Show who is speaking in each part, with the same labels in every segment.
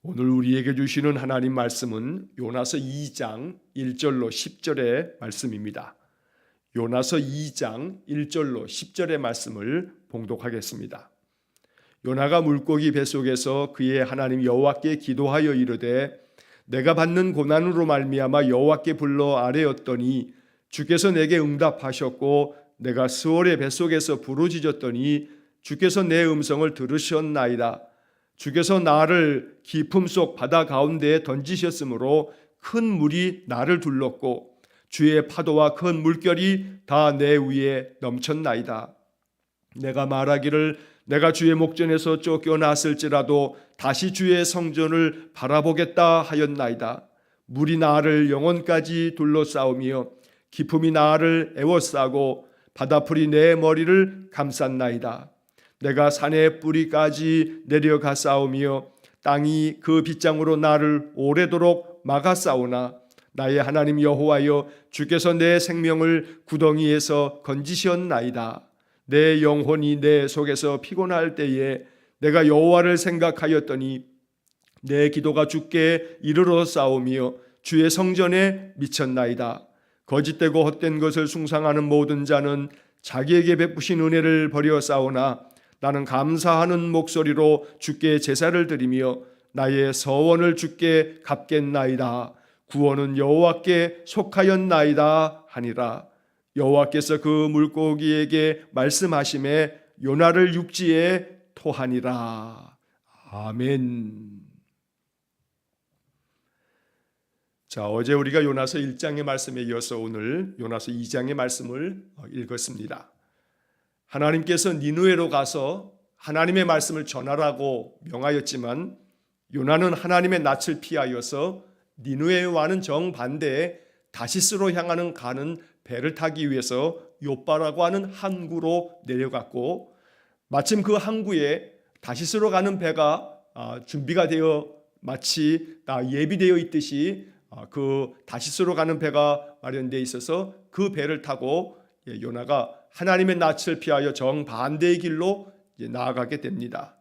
Speaker 1: 오늘 우리에게 주시는 하나님 말씀은 요나서 2장 1절로 10절의 말씀입니다. 요나서 2장 1절로 10절의 말씀을 봉독하겠습니다. 요나가 물고기 뱃속에서 그의 하나님 여호와께 기도하여 이르되 내가 받는 고난으로 말미암아 여호와께 불러 아뢰었더니 주께서 내게 응답하셨고 내가 스올의 뱃속에서 부르짖었더니 주께서 내 음성을 들으셨나이다. 주께서 나를 깊음 속 바다 가운데에 던지셨으므로 큰 물이 나를 둘렀고 주의 파도와 큰 물결이 다 내 위에 넘쳤나이다. 내가 말하기를 내가 주의 목전에서 쫓겨났을지라도 다시 주의 성전을 바라보겠다 하였나이다. 물이 나를 영혼까지 둘러싸우며 깊음이 나를 에워싸고 바다풀이 내 머리를 감쌌나이다. 내가 산의 뿌리까지 내려가 싸우며 땅이 그 빗장으로 나를 오래도록 막아 싸우나 나의 하나님 여호와여 주께서 내 생명을 구덩이에서 건지셨나이다. 내 영혼이 내 속에서 피곤할 때에 내가 여호와를 생각하였더니 내 기도가 주께 이르러 싸우며 주의 성전에 미쳤나이다. 거짓되고 헛된 것을 숭상하는 모든 자는 자기에게 베푸신 은혜를 버려 싸우나 나는 감사하는 목소리로 주께 제사를 드리며 나의 서원을 주께 갚겠나이다. 구원은 여호와께 속하였나이다 하니라. 여호와께서 그 물고기에게 말씀하심에 요나를 육지에 토하니라. 아멘. 자, 어제 우리가 요나서 1장의 말씀에 이어서 오늘 요나서 2장의 말씀을 읽었습니다. 하나님께서 니느웨로 가서 하나님의 말씀을 전하라고 명하였지만 요나는 하나님의 낯을 피하여서 니느웨와는 정반대에 다시스로 향하는 가는 배를 타기 위해서 욥바라고 하는 항구로 내려갔고 마침 그 항구에 다시스로 가는 배가 준비가 되어 마치 예비되어 있듯이 그 다시스로 가는 배가 마련되어 있어서 그 배를 타고 요나가 하나님의 낯을 피하여 정반대의 길로 나아가게 됩니다.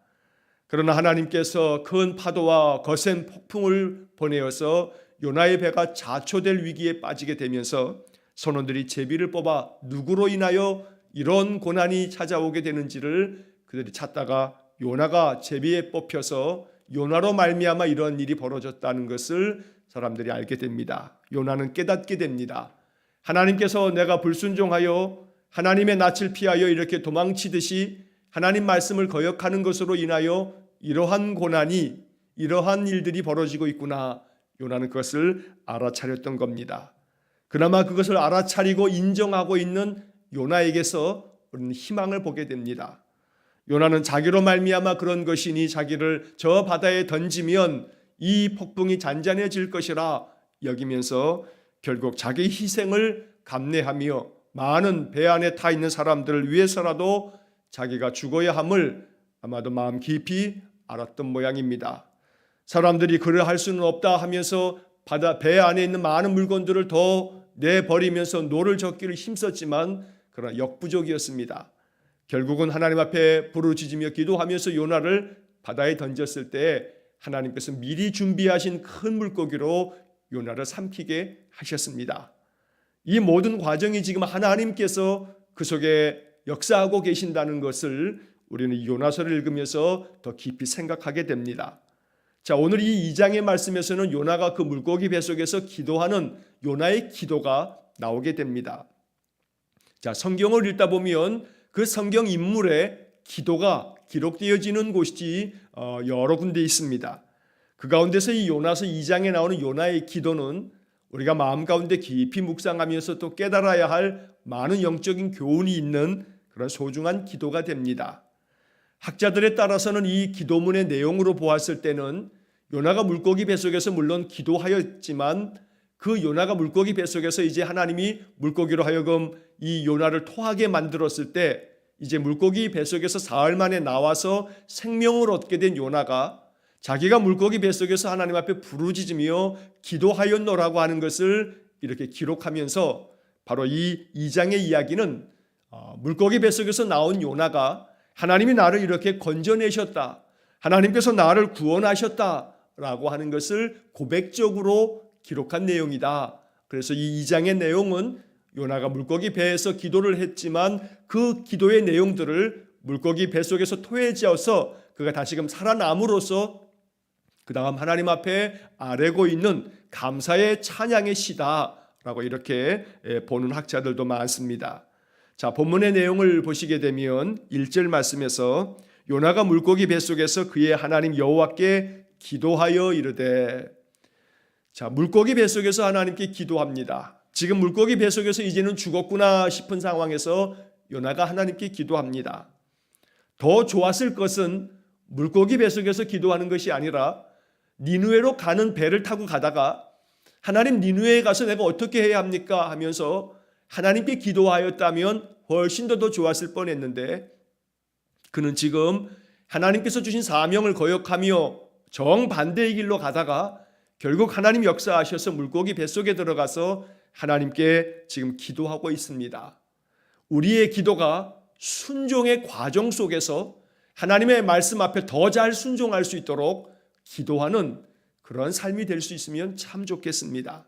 Speaker 1: 그러나 하나님께서 큰 파도와 거센 폭풍을 보내어서 요나의 배가 자초될 위기에 빠지게 되면서 선원들이 제비를 뽑아 누구로 인하여 이런 고난이 찾아오게 되는지를 그들이 찾다가 요나가 제비에 뽑혀서 요나로 말미암아 이런 일이 벌어졌다는 것을 사람들이 알게 됩니다. 요나는 깨닫게 됩니다. 하나님께서 내가 불순종하여 하나님의 낯을 피하여 이렇게 도망치듯이 하나님 말씀을 거역하는 것으로 인하여 이러한 고난이 이러한 일들이 벌어지고 있구나. 요나는 그것을 알아차렸던 겁니다. 그나마 그것을 알아차리고 인정하고 있는 요나에게서 우리는 희망을 보게 됩니다. 요나는 자기로 말미암아 그런 것이니 자기를 저 바다에 던지면 이 폭풍이 잔잔해질 것이라 여기면서 결국 자기 희생을 감내하며 많은 배 안에 타 있는 사람들을 위해서라도 자기가 죽어야 함을 아마도 마음 깊이 알았던 모양입니다. 사람들이 그를 할 수는 없다 하면서 배 안에 있는 많은 물건들을 더 내버리면서 노를 젓기를 힘썼지만 그러나 역부족이었습니다. 결국은 하나님 앞에 부르짖으며 기도하면서 요나를 바다에 던졌을 때 하나님께서 미리 준비하신 큰 물고기로 요나를 삼키게 하셨습니다. 이 모든 과정이 지금 하나님께서 그 속에 역사하고 계신다는 것을 우리는 요나서를 읽으면서 더 깊이 생각하게 됩니다. 자, 오늘 이 2장의 말씀에서는 요나가 그 물고기 뱃속에서 기도하는 요나의 기도가 나오게 됩니다. 자, 성경을 읽다 보면 그 성경 인물의 기도가 기록되어지는 곳이 여러 군데 있습니다. 그 가운데서 이 요나서 2장에 나오는 요나의 기도는 우리가 마음 가운데 깊이 묵상하면서 또 깨달아야 할 많은 영적인 교훈이 있는 그런 소중한 기도가 됩니다. 학자들에 따라서는 이 기도문의 내용으로 보았을 때는 요나가 물고기 뱃속에서 물론 기도하였지만 그 요나가 물고기 뱃속에서 이제 하나님이 물고기로 하여금 이 요나를 토하게 만들었을 때 이제 물고기 뱃속에서 사흘 만에 나와서 생명을 얻게 된 요나가 자기가 물고기 뱃속에서 하나님 앞에 부르짖으며 기도하였노라고 하는 것을 이렇게 기록하면서 바로 이 2장의 이야기는 물고기 뱃속에서 나온 요나가 하나님이 나를 이렇게 건져내셨다, 하나님께서 나를 구원하셨다 라고 하는 것을 고백적으로 기록한 내용이다. 그래서 이 2장의 내용은 요나가 물고기 배에서 기도를 했지만 그 기도의 내용들을 물고기 배 속에서 토해지어서 그가 다시금 살아남으로써 그 다음 하나님 앞에 아뢰고 있는 감사의 찬양의 시다라고 이렇게 보는 학자들도 많습니다. 자, 본문의 내용을 보시게 되면 1절 말씀에서 요나가 물고기 뱃속에서 그의 하나님 여호와께 기도하여 이르되, 자, 물고기 뱃속에서 하나님께 기도합니다. 지금 물고기 뱃속에서 이제는 죽었구나 싶은 상황에서 요나가 하나님께 기도합니다. 더 좋았을 것은 물고기 뱃속에서 기도하는 것이 아니라 니느웨로 가는 배를 타고 가다가 하나님, 니느웨에 가서 내가 어떻게 해야 합니까 하면서 하나님께 기도하였다면 훨씬 더 좋았을 뻔했는데, 그는 지금 하나님께서 주신 사명을 거역하며 정반대의 길로 가다가 결국 하나님 역사하셔서 물고기 뱃속에 들어가서 하나님께 지금 기도하고 있습니다. 우리의 기도가 순종의 과정 속에서 하나님의 말씀 앞에 더 잘 순종할 수 있도록 기도하는 그런 삶이 될 수 있으면 참 좋겠습니다.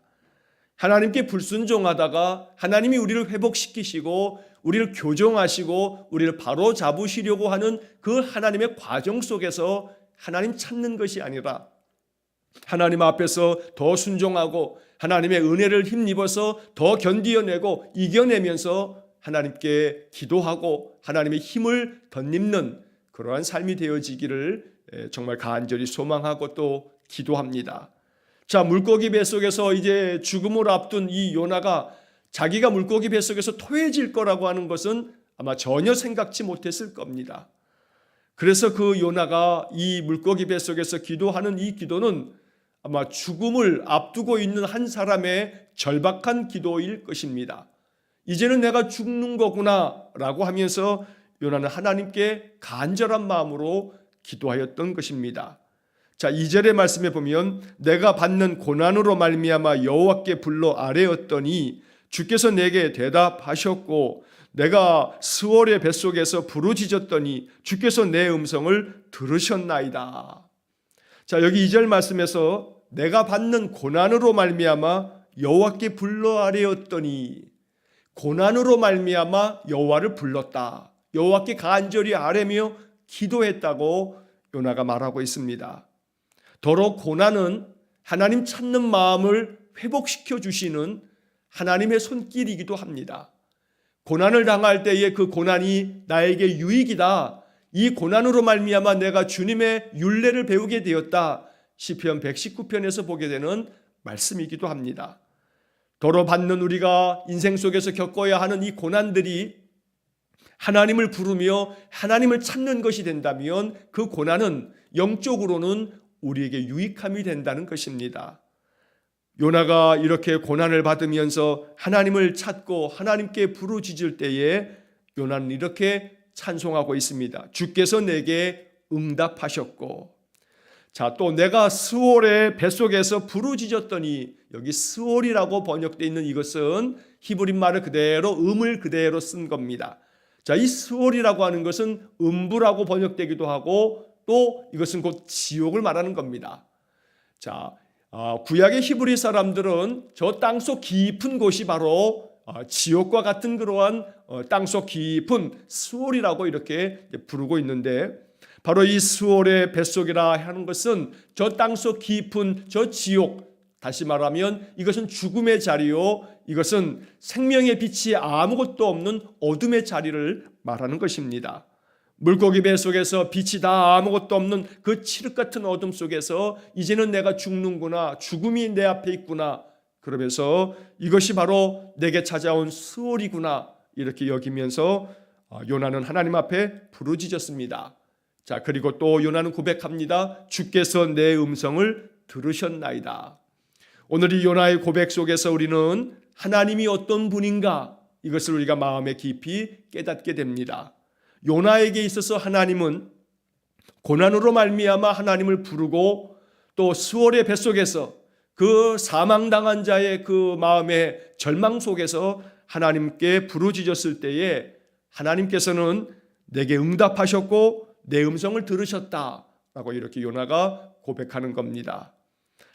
Speaker 1: 하나님께 불순종하다가 하나님이 우리를 회복시키시고 우리를 교정하시고 우리를 바로 잡으시려고 하는 그 하나님의 과정 속에서 하나님 찾는 것이 아니라 하나님 앞에서 더 순종하고 하나님의 은혜를 힘입어서 더 견디어내고 이겨내면서 하나님께 기도하고 하나님의 힘을 덧입는 그러한 삶이 되어지기를 정말 간절히 소망하고 또 기도합니다. 자, 물고기 뱃속에서 이제 죽음을 앞둔 이 요나가 자기가 물고기 뱃속에서 토해질 거라고 하는 것은 아마 전혀 생각지 못했을 겁니다. 그래서 그 요나가 이 물고기 뱃속에서 기도하는 이 기도는 아마 죽음을 앞두고 있는 한 사람의 절박한 기도일 것입니다. 이제는 내가 죽는 거구나 라고 하면서 요나는 하나님께 간절한 마음으로 기도하였던 것입니다. 자, 2절의 말씀에 보면 내가 받는 고난으로 말미암아 여호와께 불러 아뢰었더니 주께서 내게 대답하셨고 내가 스월의 뱃속에서 부르짖었더니 주께서 내 음성을 들으셨나이다. 자, 여기 2절 말씀에서 내가 받는 고난으로 말미암아 여호와께 불러 아뢰었더니, 고난으로 말미암아 여호와를 불렀다, 여호와께 간절히 아뢰며 기도했다고 요나가 말하고 있습니다. 더러 고난은 하나님 찾는 마음을 회복시켜 주시는 하나님의 손길이기도 합니다. 고난을 당할 때에 그 고난이 나에게 유익이다, 이 고난으로 말미암아 내가 주님의 율례를 배우게 되었다, 시편 119편에서 보게 되는 말씀이기도 합니다. 더러 받는 우리가 인생 속에서 겪어야 하는 이 고난들이 하나님을 부르며 하나님을 찾는 것이 된다면 그 고난은 영적으로는 우리에게 유익함이 된다는 것입니다. 요나가 이렇게 고난을 받으면서 하나님을 찾고 하나님께 부르짖을 때에 요나는 이렇게 찬송하고 있습니다. 주께서 내게 응답하셨고, 자, 또 내가 스월의 뱃속에서 부르짖었더니, 여기 스월이라고 번역되어 있는 이것은 히브리 말을 그대로 음을 그대로 쓴 겁니다. 자, 이 스월이라고 하는 것은 음부라고 번역되기도 하고 또 이것은 곧 지옥을 말하는 겁니다. 자, 구약의 히브리 사람들은 저 땅속 깊은 곳이 바로 지옥과 같은 그러한 땅속 깊은 스월이라고 이렇게 부르고 있는데, 바로 이 스월의 뱃속이라 하는 것은 저 땅속 깊은 저 지옥, 다시 말하면 이것은 죽음의 자리요, 이것은 생명의 빛이 아무것도 없는 어둠의 자리를 말하는 것입니다. 물고기 뱃속에서 빛이 다 아무것도 없는 그 칠흑 같은 어둠 속에서 이제는 내가 죽는구나, 죽음이 내 앞에 있구나, 그러면서 이것이 바로 내게 찾아온 스월이구나 이렇게 여기면서 요나는 하나님 앞에 부르짖었습니다. 자, 그리고 또 요나는 고백합니다. 주께서 내 음성을 들으셨나이다. 오늘 이 요나의 고백 속에서 우리는 하나님이 어떤 분인가, 이것을 우리가 마음에 깊이 깨닫게 됩니다. 요나에게 있어서 하나님은 고난으로 말미암아 하나님을 부르고 또 스월의 뱃속에서 그 사망당한 자의 그 마음의 절망 속에서 하나님께 부르짖었을 때에 하나님께서는 내게 응답하셨고 내 음성을 들으셨다 라고 이렇게 요나가 고백하는 겁니다.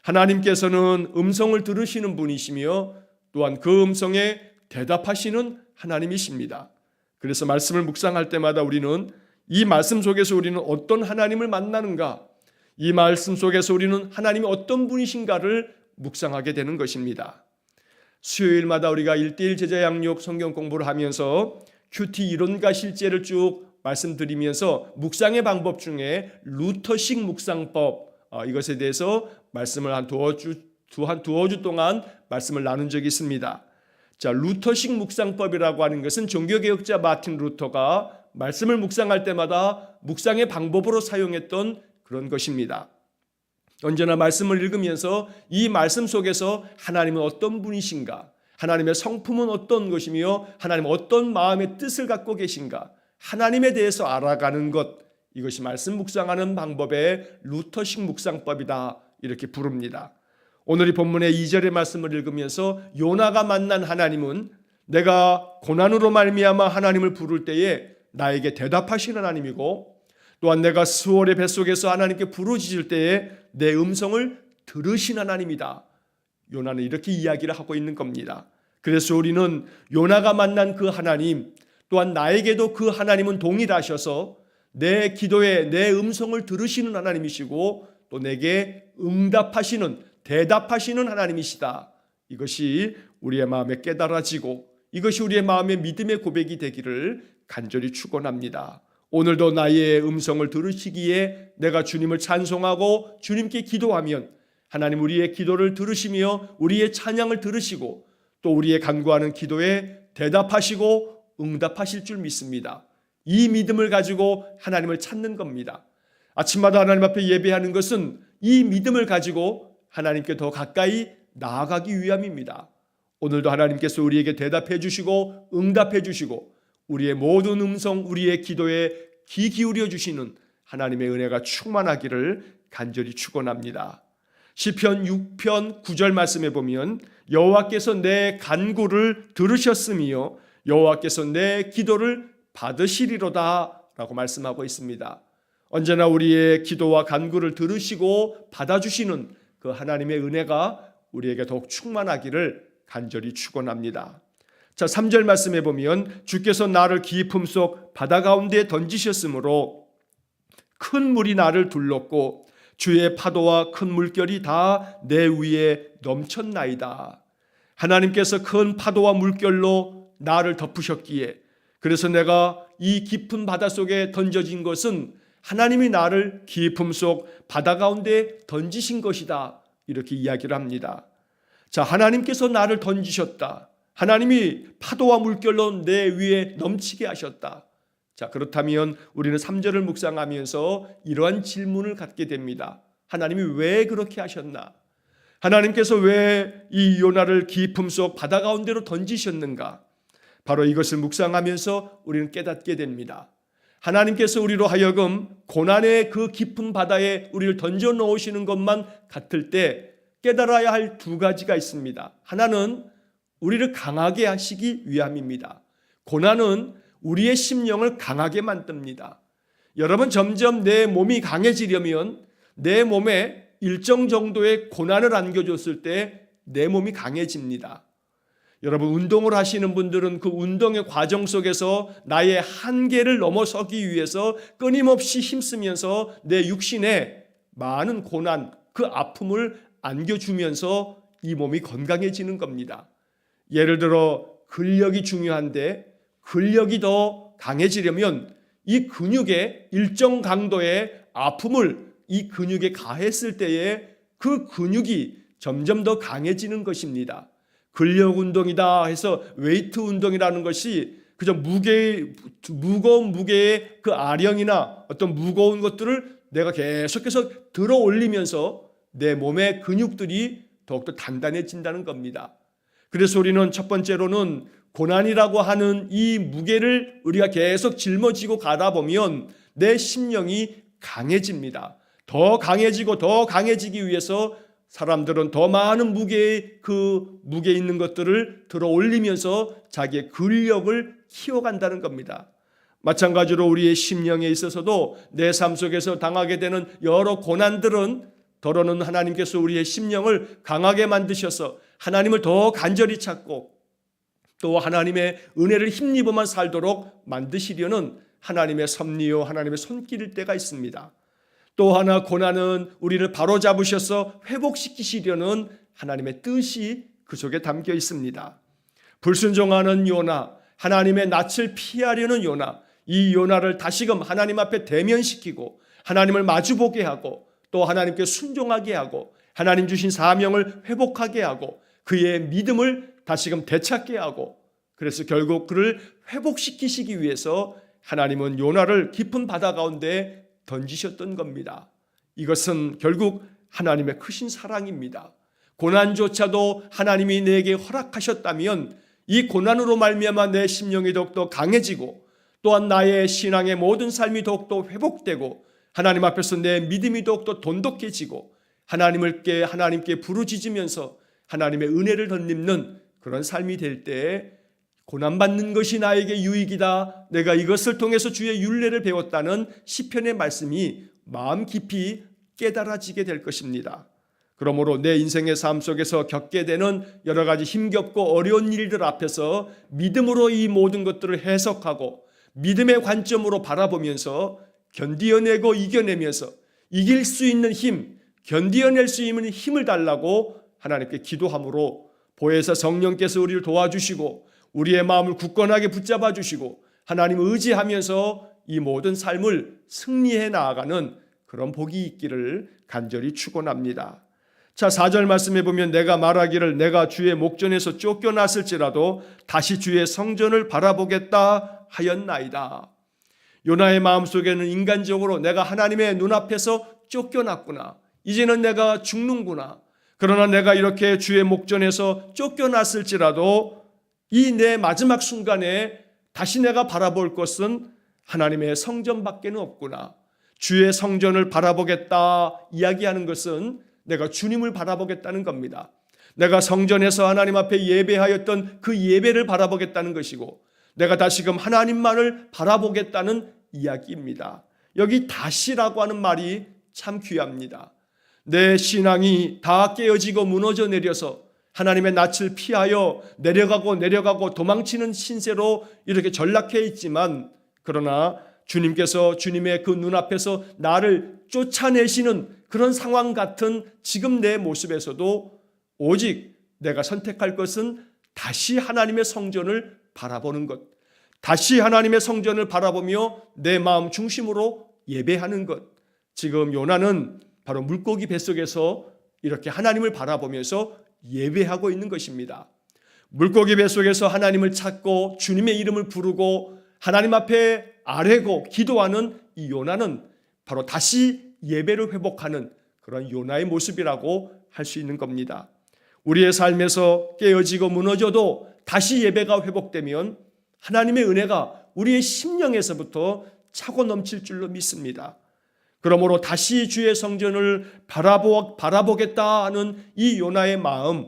Speaker 1: 하나님께서는 음성을 들으시는 분이시며 또한 그 음성에 대답하시는 하나님이십니다. 그래서 말씀을 묵상할 때마다 우리는 이 말씀 속에서 우리는 어떤 하나님을 만나는가, 이 말씀 속에서 우리는 하나님이 어떤 분이신가를 묵상하게 되는 것입니다. 수요일마다 우리가 1:1 제자 양육 성경 공부를 하면서 큐티 이론과 실제를 쭉 말씀드리면서 묵상의 방법 중에 루터식 묵상법, 이것에 대해서 말씀을 한 두어 주 동안 말씀을 나눈 적이 있습니다. 자, 루터식 묵상법이라고 하는 것은 종교개혁자 마틴 루터가 말씀을 묵상할 때마다 묵상의 방법으로 사용했던 그런 것입니다. 언제나 말씀을 읽으면서 이 말씀 속에서 하나님은 어떤 분이신가, 하나님의 성품은 어떤 것이며 하나님은 어떤 마음의 뜻을 갖고 계신가, 하나님에 대해서 알아가는 것, 이것이 말씀 묵상하는 방법의 루터식 묵상법이다 이렇게 부릅니다. 오늘 이 본문의 2절의 말씀을 읽으면서 요나가 만난 하나님은 내가 고난으로 말미암아 하나님을 부를 때에 나에게 대답하시는 하나님이고, 또한 내가 스월의 뱃속에서 하나님께 부르짖을 때에 내 음성을 들으신 하나님이다. 요나는 이렇게 이야기를 하고 있는 겁니다. 그래서 우리는 요나가 만난 그 하나님, 또한 나에게도 그 하나님은 동일하셔서 내 기도에 내 음성을 들으시는 하나님이시고 또 내게 응답하시는, 대답하시는 하나님이시다. 이것이 우리의 마음에 깨달아지고 이것이 우리의 마음의 믿음의 고백이 되기를 간절히 축원합니다. 오늘도 나의 음성을 들으시기에 내가 주님을 찬송하고 주님께 기도하면 하나님 우리의 기도를 들으시며 우리의 찬양을 들으시고 또 우리의 간구하는 기도에 대답하시고 응답하실 줄 믿습니다. 이 믿음을 가지고 하나님을 찾는 겁니다. 아침마다 하나님 앞에 예배하는 것은 이 믿음을 가지고 하나님께 더 가까이 나아가기 위함입니다. 오늘도 하나님께서 우리에게 대답해 주시고 응답해 주시고 우리의 모든 음성, 우리의 기도에 귀 기울여 주시는 하나님의 은혜가 충만하기를 간절히 축원합니다. 시편 6편 9절 말씀에 보면 여호와께서 내 간구를 들으셨으며 여호와께서 내 기도를 받으시리로다 라고 말씀하고 있습니다. 언제나 우리의 기도와 간구를 들으시고 받아주시는 그 하나님의 은혜가 우리에게 더욱 충만하기를 간절히 축원합니다. 자, 3절 말씀에 보면 주께서 나를 깊음 속 바다 가운데 던지셨으므로 큰 물이 나를 둘렀고 주의 파도와 큰 물결이 다 내 위에 넘쳤나이다. 하나님께서 큰 파도와 물결로 나를 덮으셨기에 그래서 내가 이 깊은 바다 속에 던져진 것은 하나님이 나를 깊음 속 바다 가운데 던지신 것이다. 이렇게 이야기를 합니다. 자, 하나님께서 나를 던지셨다. 하나님이 파도와 물결로 내 위에 넘치게 하셨다. 자, 그렇다면 우리는 3절을 묵상하면서 이러한 질문을 갖게 됩니다. 하나님이 왜 그렇게 하셨나? 하나님께서 왜 이 요나를 깊음 속 바다 가운데로 던지셨는가? 바로 이것을 묵상하면서 우리는 깨닫게 됩니다. 하나님께서 우리로 하여금 고난의 그 깊은 바다에 우리를 던져 놓으시는 것만 같을 때 깨달아야 할 두 가지가 있습니다. 하나는 우리를 강하게 하시기 위함입니다. 고난은 우리의 심령을 강하게 만듭니다. 여러분, 점점 내 몸이 강해지려면 내 몸에 일정 정도의 고난을 안겨줬을 때 내 몸이 강해집니다. 여러분, 운동을 하시는 분들은 그 운동의 과정 속에서 나의 한계를 넘어서기 위해서 끊임없이 힘쓰면서 내 육신에 많은 고난, 그 아픔을 안겨주면서 이 몸이 건강해지는 겁니다. 예를 들어 근력이 중요한데 근력이 더 강해지려면 이 근육에 일정 강도의 아픔을 이 근육에 가했을 때에 그 근육이 점점 더 강해지는 것입니다. 근력 운동이다 해서 웨이트 운동이라는 것이 그저 무거운 무게의 그 아령이나 어떤 무거운 것들을 내가 계속해서 들어 올리면서 내 몸의 근육들이 더욱더 단단해진다는 겁니다. 그래서 우리는 첫 번째로는 고난이라고 하는 이 무게를 우리가 계속 짊어지고 가다 보면 내 심령이 강해집니다. 더 강해지고 더 강해지기 위해서 사람들은 더 많은 무게 있는 것들을 들어 올리면서 자기의 근력을 키워간다는 겁니다. 마찬가지로 우리의 심령에 있어서도 내 삶 속에서 당하게 되는 여러 고난들은 더러는 하나님께서 우리의 심령을 강하게 만드셔서 하나님을 더 간절히 찾고 또 하나님의 은혜를 힘입어만 살도록 만드시려는 하나님의 섭리요 하나님의 손길일 때가 있습니다. 또 하나 고난은 우리를 바로잡으셔서 회복시키시려는 하나님의 뜻이 그 속에 담겨 있습니다. 불순종하는 요나, 하나님의 낯을 피하려는 요나, 이 요나를 다시금 하나님 앞에 대면시키고 하나님을 마주보게 하고 또 하나님께 순종하게 하고 하나님 주신 사명을 회복하게 하고 그의 믿음을 다시금 되찾게 하고 그래서 결국 그를 회복시키시기 위해서 하나님은 요나를 깊은 바다 가운데 던지셨던 겁니다. 이것은 결국 하나님의 크신 사랑입니다. 고난조차도 하나님이 내게 허락하셨다면 이 고난으로 말미암아 내 심령이 더욱더 강해지고 또한 나의 신앙의 모든 삶이 더욱더 회복되고 하나님 앞에서 내 믿음이 더욱더 돈독해지고 하나님께 부르짖으면서 하나님의 은혜를 덧입는 그런 삶이 될 때 고난받는 것이 나에게 유익이다. 내가 이것을 통해서 주의 율례를 배웠다는 시편의 말씀이 마음 깊이 깨달아지게 될 것입니다. 그러므로 내 인생의 삶 속에서 겪게 되는 여러 가지 힘겹고 어려운 일들 앞에서 믿음으로 이 모든 것들을 해석하고 믿음의 관점으로 바라보면서 견디어내고 이겨내면서 이길 수 있는 힘, 견디어낼 수 있는 힘을 달라고 하나님께 기도함으로 보혜사 성령께서 우리를 도와주시고 우리의 마음을 굳건하게 붙잡아 주시고 하나님을 의지하면서 이 모든 삶을 승리해 나아가는 그런 복이 있기를 간절히 축원합니다. 자, 4절 말씀해 보면 내가 말하기를 내가 주의 목전에서 쫓겨났을지라도 다시 주의 성전을 바라보겠다 하였나이다. 요나의 마음속에는 인간적으로 내가 하나님의 눈앞에서 쫓겨났구나. 이제는 내가 죽는구나. 그러나 내가 이렇게 주의 목전에서 쫓겨났을지라도 이 내 마지막 순간에 다시 내가 바라볼 것은 하나님의 성전밖에는 없구나. 주의 성전을 바라보겠다 이야기하는 것은 내가 주님을 바라보겠다는 겁니다. 내가 성전에서 하나님 앞에 예배하였던 그 예배를 바라보겠다는 것이고 내가 다시금 하나님만을 바라보겠다는 이야기입니다. 여기 다시라고 하는 말이 참 귀합니다. 내 신앙이 다 깨어지고 무너져 내려서 하나님의 낯을 피하여 내려가고 도망치는 신세로 이렇게 전락해 있지만 그러나 주님께서 주님의 그 눈앞에서 나를 쫓아내시는 그런 상황 같은 지금 내 모습에서도 오직 내가 선택할 것은 다시 하나님의 성전을 바라보는 것, 다시 하나님의 성전을 바라보며 내 마음 중심으로 예배하는 것. 지금 요나는 바로 물고기 뱃속에서 이렇게 하나님을 바라보면서 예배하고 있는 것입니다. 물고기 뱃속에서 하나님을 찾고 주님의 이름을 부르고 하나님 앞에 아뢰고 기도하는 이 요나는 바로 다시 예배를 회복하는 그런 요나의 모습이라고 할 수 있는 겁니다. 우리의 삶에서 깨어지고 무너져도 다시 예배가 회복되면 하나님의 은혜가 우리의 심령에서부터 차고 넘칠 줄로 믿습니다. 그러므로 다시 주의 성전을 바라보겠다 하는 이 요나의 마음,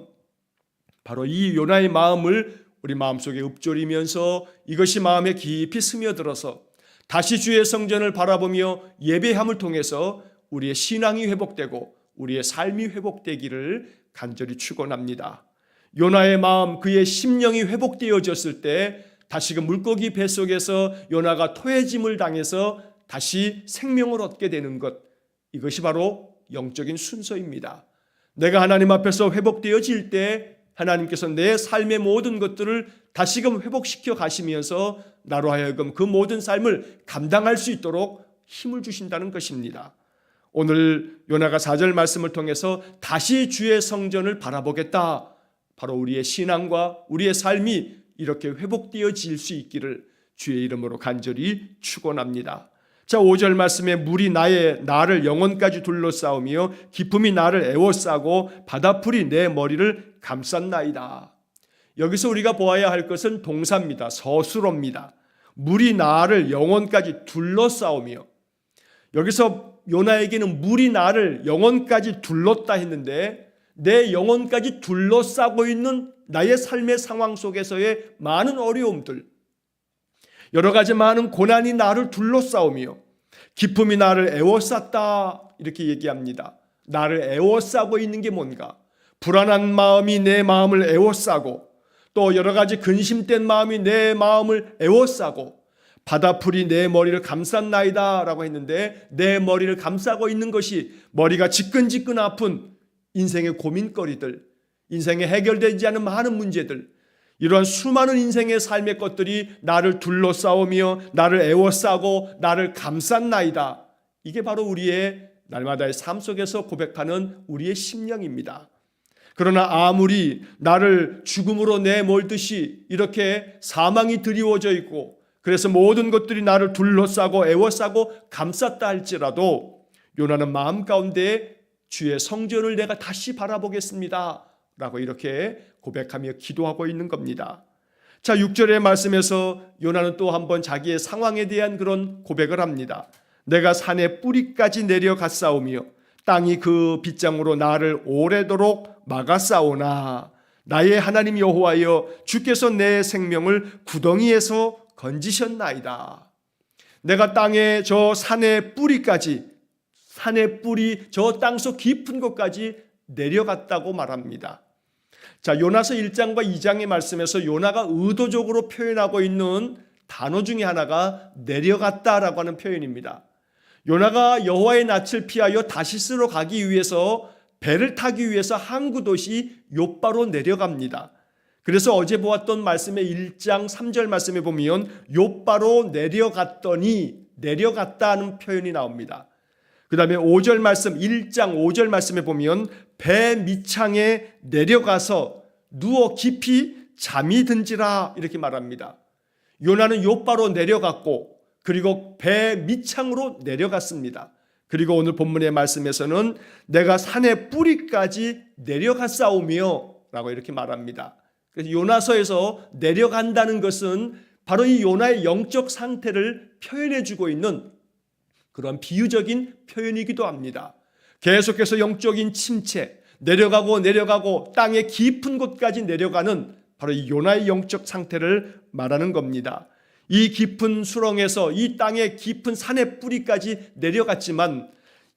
Speaker 1: 바로 이 요나의 마음을 우리 마음속에 읊조리면서 이것이 마음에 깊이 스며들어서 다시 주의 성전을 바라보며 예배함을 통해서 우리의 신앙이 회복되고 우리의 삶이 회복되기를 간절히 축원합니다. 요나의 마음, 그의 심령이 회복되어졌을 때 다시금 물고기 뱃속에서 요나가 토해짐을 당해서 다시 생명을 얻게 되는 것, 이것이 바로 영적인 순서입니다. 내가 하나님 앞에서 회복되어질 때 하나님께서 내 삶의 모든 것들을 다시금 회복시켜 가시면서 나로 하여금 그 모든 삶을 감당할 수 있도록 힘을 주신다는 것입니다. 오늘 요나가 4절 말씀을 통해서 다시 주의 성전을 바라보겠다. 바로 우리의 신앙과 우리의 삶이 이렇게 회복되어질 수 있기를 주의 이름으로 간절히 축원합니다. 자, 5절 말씀에 물이 나를 영혼까지 둘러싸우며 기품이 나를 에워싸고 바다풀이 내 머리를 감쌌나이다. 여기서 우리가 보아야 할 것은 동사입니다. 서술어입니다. 물이 나를 영혼까지 둘러싸우며, 여기서 요나에게는 물이 나를 영혼까지 둘렀다 했는데 내 영혼까지 둘러싸고 있는 나의 삶의 상황 속에서의 많은 어려움들, 여러 가지 많은 고난이 나를 둘러싸우며 기쁨이 나를 애워쌌다 이렇게 얘기합니다. 나를 애워싸고 있는 게 뭔가? 불안한 마음이 내 마음을 애워싸고 또 여러 가지 근심된 마음이 내 마음을 애워싸고 바다풀이 내 머리를 감쌌나이다 라고 했는데 내 머리를 감싸고 있는 것이 머리가 지끈지끈 아픈 인생의 고민거리들, 인생에 해결되지 않은 많은 문제들, 이러한 수많은 인생의 삶의 것들이 나를 둘러싸우며 나를 애워싸고 나를 감쌌나이다. 이게 바로 우리의 날마다의 삶 속에서 고백하는 우리의 심령입니다. 그러나 아무리 나를 죽음으로 내몰듯이 이렇게 사망이 드리워져 있고 그래서 모든 것들이 나를 둘러싸고 애워싸고 감쌌다 할지라도 요나는 마음 가운데 주의 성전을 내가 다시 바라보겠습니다 라고 이렇게 고백하며 기도하고 있는 겁니다. 자, 6절의 말씀에서 요나는 또 한번 자기의 상황에 대한 그런 고백을 합니다. 내가 산의 뿌리까지 내려갔사오며 땅이 그 빗장으로 나를 오래도록 막았사오나 나의 하나님 여호와여 주께서 내 생명을 구덩이에서 건지셨나이다. 내가 땅의 저 산의 뿌리까지, 산의 뿌리 저 땅속 깊은 곳까지 내려갔다고 말합니다. 자, 요나서 1장과 2장의 말씀에서 요나가 의도적으로 표현하고 있는 단어 중에 하나가 내려갔다라고 하는 표현입니다. 요나가 여호와의 낯을 피하여 다시스로 가기 위해서 배를 타기 위해서 항구 도시 욥바로 내려갑니다. 그래서 어제 보았던 말씀의 1장 3절 말씀에 보면 욥바로 내려갔다는 표현이 나옵니다. 그 다음에 5절 말씀 1장 5절 말씀에 보면 배 밑창에 내려가서 누워 깊이 잠이 든지라 이렇게 말합니다. 요나는 욥바로 내려갔고 그리고 배 밑창으로 내려갔습니다. 그리고 오늘 본문의 말씀에서는 내가 산의 뿌리까지 내려갔사오며 라고 이렇게 말합니다. 그래서 요나서에서 내려간다는 것은 바로 이 요나의 영적 상태를 표현해주고 있는 그런 비유적인 표현이기도 합니다. 계속해서 영적인 침체, 내려가고 땅의 깊은 곳까지 내려가는 바로 이 요나의 영적 상태를 말하는 겁니다. 이 깊은 수렁에서 이 땅의 깊은 산의 뿌리까지 내려갔지만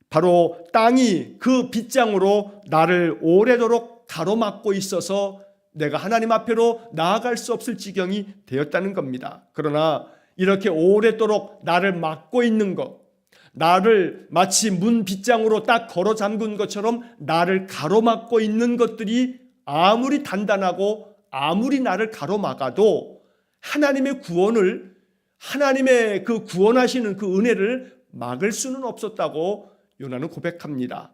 Speaker 1: 바로 땅이 그 빗장으로 나를 오래도록 가로막고 있어서 내가 하나님 앞으로 나아갈 수 없을 지경이 되었다는 겁니다. 그러나 이렇게 오래도록 나를 막고 있는 것, 나를 마치 문 빗장으로 딱 걸어 잠근 것처럼 나를 가로막고 있는 것들이 아무리 단단하고 아무리 나를 가로막아도 하나님의 구원을, 하나님의 그 구원하시는 그 은혜를 막을 수는 없었다고 요나는 고백합니다.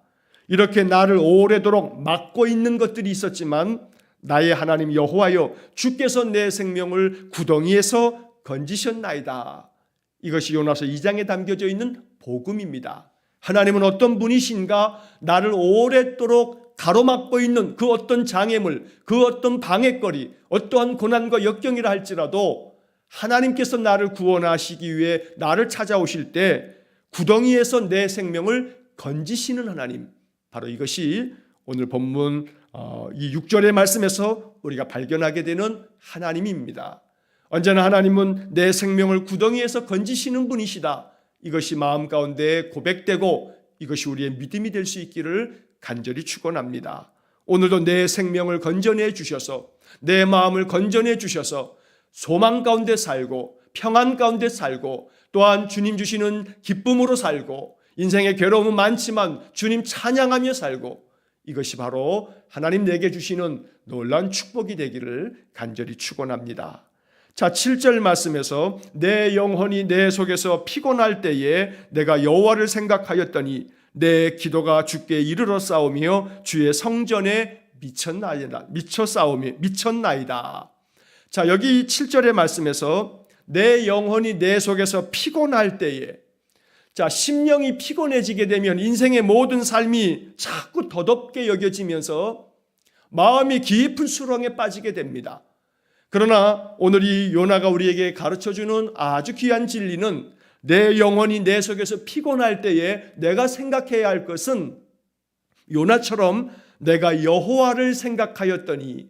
Speaker 1: 이렇게 나를 오래도록 막고 있는 것들이 있었지만 나의 하나님 여호와여 주께서 내 생명을 구덩이에서 건지셨나이다. 이것이 요나서 2장에 담겨져 있는 복음입니다. 하나님은 어떤 분이신가? 나를 오랫도록 가로막고 있는 그 어떤 장애물, 그 어떤 방해거리, 어떠한 고난과 역경이라 할지라도 하나님께서 나를 구원하시기 위해 나를 찾아오실 때 구덩이에서 내 생명을 건지시는 하나님, 바로 이것이 오늘 본문 이 6절의 말씀에서 우리가 발견하게 되는 하나님입니다. 언제나 하나님은 내 생명을 구덩이에서 건지시는 분이시다. 이것이 마음 가운데 고백되고 이것이 우리의 믿음이 될 수 있기를 간절히 축원합니다. 오늘도 내 생명을 건져내 주셔서 내 마음을 건져내 주셔서 소망 가운데 살고 평안 가운데 살고 또한 주님 주시는 기쁨으로 살고 인생의 괴로움은 많지만 주님 찬양하며 살고 이것이 바로 하나님 내게 주시는 놀라운 축복이 되기를 간절히 축원합니다. 자, 7절 말씀에서 내 영혼이 내 속에서 피곤할 때에 내가 여호와를 생각하였더니 내 기도가 주께 이르러 싸우며 주의 성전에 미쳤나이다. 자, 여기 7절의 말씀에서 내 영혼이 내 속에서 피곤할 때에, 자, 심령이 피곤해지게 되면 인생의 모든 삶이 자꾸 더덥게 여겨지면서 마음이 깊은 수렁에 빠지게 됩니다. 그러나 오늘 이 요나가 우리에게 가르쳐주는 아주 귀한 진리는 내 영혼이 내 속에서 피곤할 때에 내가 생각해야 할 것은 요나처럼 내가 여호와를 생각하였더니,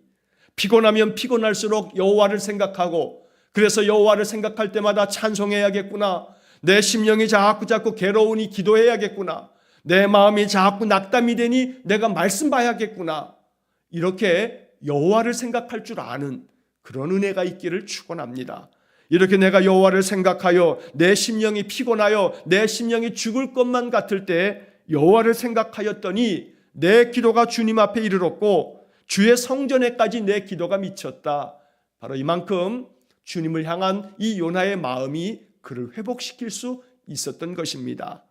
Speaker 1: 피곤하면 피곤할수록 여호와를 생각하고 그래서 여호와를 생각할 때마다 찬송해야겠구나. 내 심령이 자꾸 괴로우니 기도해야겠구나. 내 마음이 자꾸 낙담이 되니 내가 말씀 봐야겠구나. 이렇게 여호와를 생각할 줄 아는 그런 은혜가 있기를 축원합니다. 이렇게 내가 여호와를 생각하여 내 심령이 피곤하여 내 심령이 죽을 것만 같을 때 여호와를 생각하였더니 내 기도가 주님 앞에 이르렀고 주의 성전에까지 내 기도가 미쳤다. 바로 이만큼 주님을 향한 이 요나의 마음이 그를 회복시킬 수 있었던 것입니다.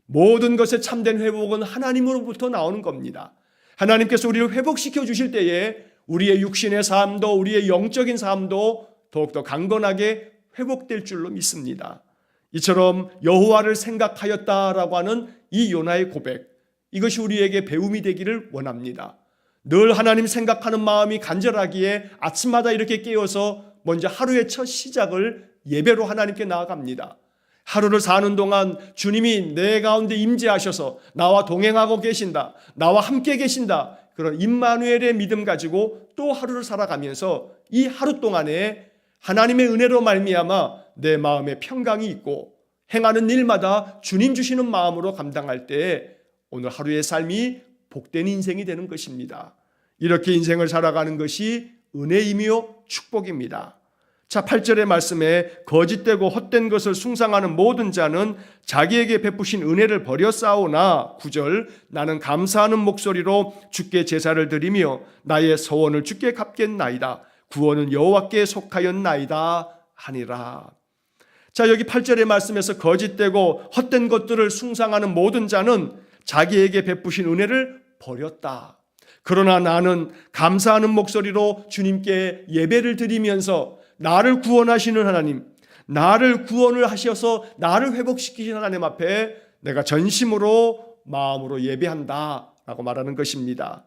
Speaker 1: 모든 것의 참된 회복은 하나님으로부터 나오는 겁니다. 하나님께서 우리를 회복시켜 주실 때에 우리의 육신의 삶도 우리의 영적인 삶도 더욱더 강건하게 회복될 줄로 믿습니다. 이처럼 여호와를 생각하였다라고 하는 이 요나의 고백, 이것이 우리에게 배움이 되기를 원합니다. 늘 하나님 생각하는 마음이 간절하기에 아침마다 이렇게 깨어서 먼저 하루의 첫 시작을 예배로 하나님께 나아갑니다. 하루를 사는 동안 주님이 내 가운데 임재하셔서 나와 동행하고 계신다, 나와 함께 계신다, 그런 임마누엘의 믿음 가지고 또 하루를 살아가면서 이 하루 동안에 하나님의 은혜로 말미암아 내 마음에 평강이 있고 행하는 일마다 주님 주시는 마음으로 감당할 때 오늘 하루의 삶이 복된 인생이 되는 것입니다. 이렇게 인생을 살아가는 것이 은혜이며 축복입니다. 자, 8절의 말씀에 거짓되고 헛된 것을 숭상하는 모든 자는 자기에게 베푸신 은혜를 버려 싸우나 9절 나는 감사하는 목소리로 주께 제사를 드리며 나의 소원을 주께 갚겠나이다. 구원은 여호와께 속하였나이다 하니라. 자, 여기 8절의 말씀에서 거짓되고 헛된 것들을 숭상하는 모든 자는 자기에게 베푸신 은혜를 버렸다. 그러나 나는 감사하는 목소리로 주님께 예배를 드리면서 나를 구원하시는 하나님, 나를 구원을 하셔서 나를 회복시키신 하나님 앞에 내가 전심으로 마음으로 예배한다 라고 말하는 것입니다.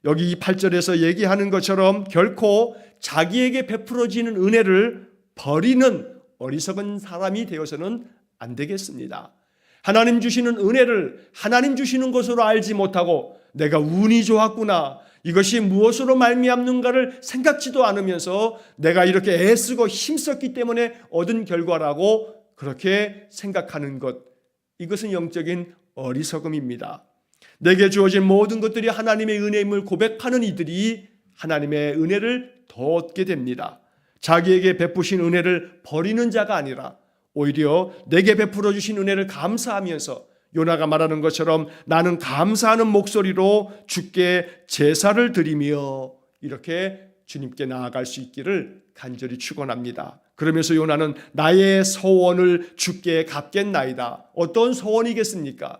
Speaker 1: 여기 이 8절에서 얘기하는 것처럼 결코 자기에게 베풀어지는 은혜를 버리는 어리석은 사람이 되어서는 안 되겠습니다. 하나님 주시는 은혜를 하나님 주시는 것으로 알지 못하고 내가 운이 좋았구나, 이것이 무엇으로 말미암는가를 생각지도 않으면서 내가 이렇게 애쓰고 힘썼기 때문에 얻은 결과라고 그렇게 생각하는 것, 이것은 영적인 어리석음입니다. 내게 주어진 모든 것들이 하나님의 은혜임을 고백하는 이들이 하나님의 은혜를 더 얻게 됩니다. 자기에게 베푸신 은혜를 버리는 자가 아니라 오히려 내게 베풀어 주신 은혜를 감사하면서 요나가 말하는 것처럼 나는 감사하는 목소리로 주께 제사를 드리며 이렇게 주님께 나아갈 수 있기를 간절히 축원합니다. 그러면서 요나는 나의 소원을 주께 갚겠나이다. 어떤 소원이겠습니까?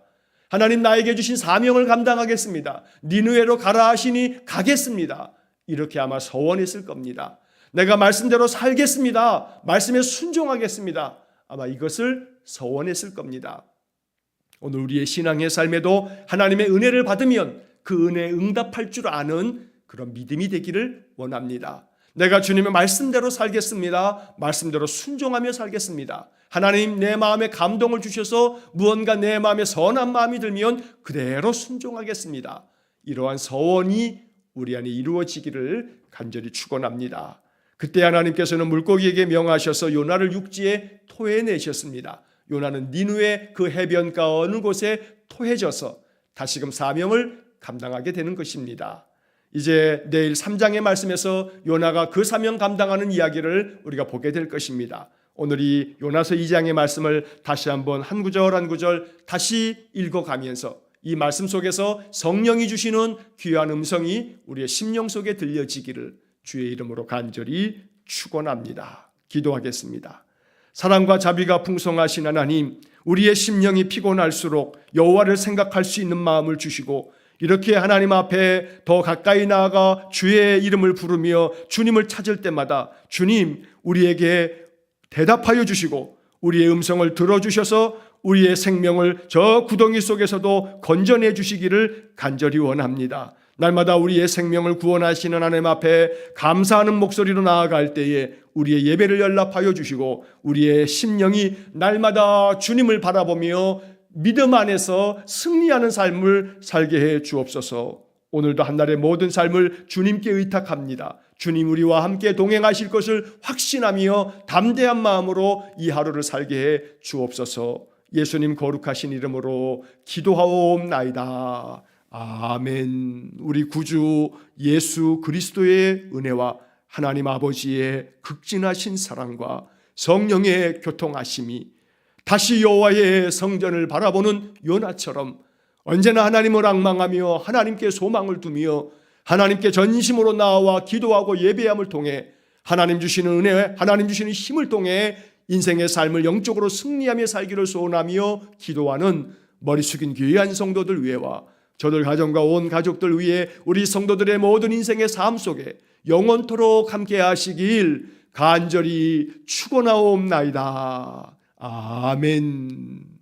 Speaker 1: 하나님 나에게 주신 사명을 감당하겠습니다. 니느웨로 가라 하시니 가겠습니다. 이렇게 아마 소원했을 겁니다. 내가 말씀대로 살겠습니다. 말씀에 순종하겠습니다. 아마 이것을 소원했을 겁니다. 오늘 우리의 신앙의 삶에도 하나님의 은혜를 받으면 그 은혜에 응답할 줄 아는 그런 믿음이 되기를 원합니다. 내가 주님의 말씀대로 살겠습니다. 말씀대로 순종하며 살겠습니다. 하나님 내 마음에 감동을 주셔서 무언가 내 마음에 선한 마음이 들면 그대로 순종하겠습니다. 이러한 소원이 우리 안에 이루어지기를 간절히 축원합니다. 그때 하나님께서는 물고기에게 명하셔서 요나를 육지에 토해내셨습니다. 요나는 니느웨 그 해변가 어느 곳에 토해져서 다시금 사명을 감당하게 되는 것입니다. 이제 내일 3장의 말씀에서 요나가 그 사명 감당하는 이야기를 우리가 보게 될 것입니다. 오늘 이 요나서 2장의 말씀을 다시 한번 한 구절 한 구절 다시 읽어가면서 이 말씀 속에서 성령이 주시는 귀한 음성이 우리의 심령 속에 들려지기를 주의 이름으로 간절히 축원합니다. 기도하겠습니다. 사랑과 자비가 풍성하신 하나님, 우리의 심령이 피곤할수록 여호와를 생각할 수 있는 마음을 주시고 이렇게 하나님 앞에 더 가까이 나아가 주의 이름을 부르며 주님을 찾을 때마다 주님 우리에게 대답하여 주시고 우리의 음성을 들어주셔서 우리의 생명을 저 구덩이 속에서도 건져내 주시기를 간절히 원합니다. 날마다 우리의 생명을 구원하시는 하나님 앞에 감사하는 목소리로 나아갈 때에 우리의 예배를 연락하여 주시고 우리의 심령이 날마다 주님을 바라보며 믿음 안에서 승리하는 삶을 살게 해 주옵소서. 오늘도 한날의 모든 삶을 주님께 의탁합니다. 주님 우리와 함께 동행하실 것을 확신하며 담대한 마음으로 이 하루를 살게 해 주옵소서. 예수님 거룩하신 이름으로 기도하옵나이다. 아멘. 우리 구주 예수 그리스도의 은혜와 하나님 아버지의 극진하신 사랑과 성령의 교통하심이 다시 여호와의 성전을 바라보는 요나처럼 언제나 하나님을 앙망하며 하나님께 소망을 두며 하나님께 전심으로 나아와 기도하고 예배함을 통해 하나님 주시는 은혜, 하나님 주시는 힘을 통해 인생의 삶을 영적으로 승리하며 살기를 소원하며 기도하는 머리 숙인 귀한 성도들 위해와 저들 가정과 온 가족들 위해 우리 성도들의 모든 인생의 삶 속에 영원토록 함께 하시길 간절히 축원하옵나이다. 아멘.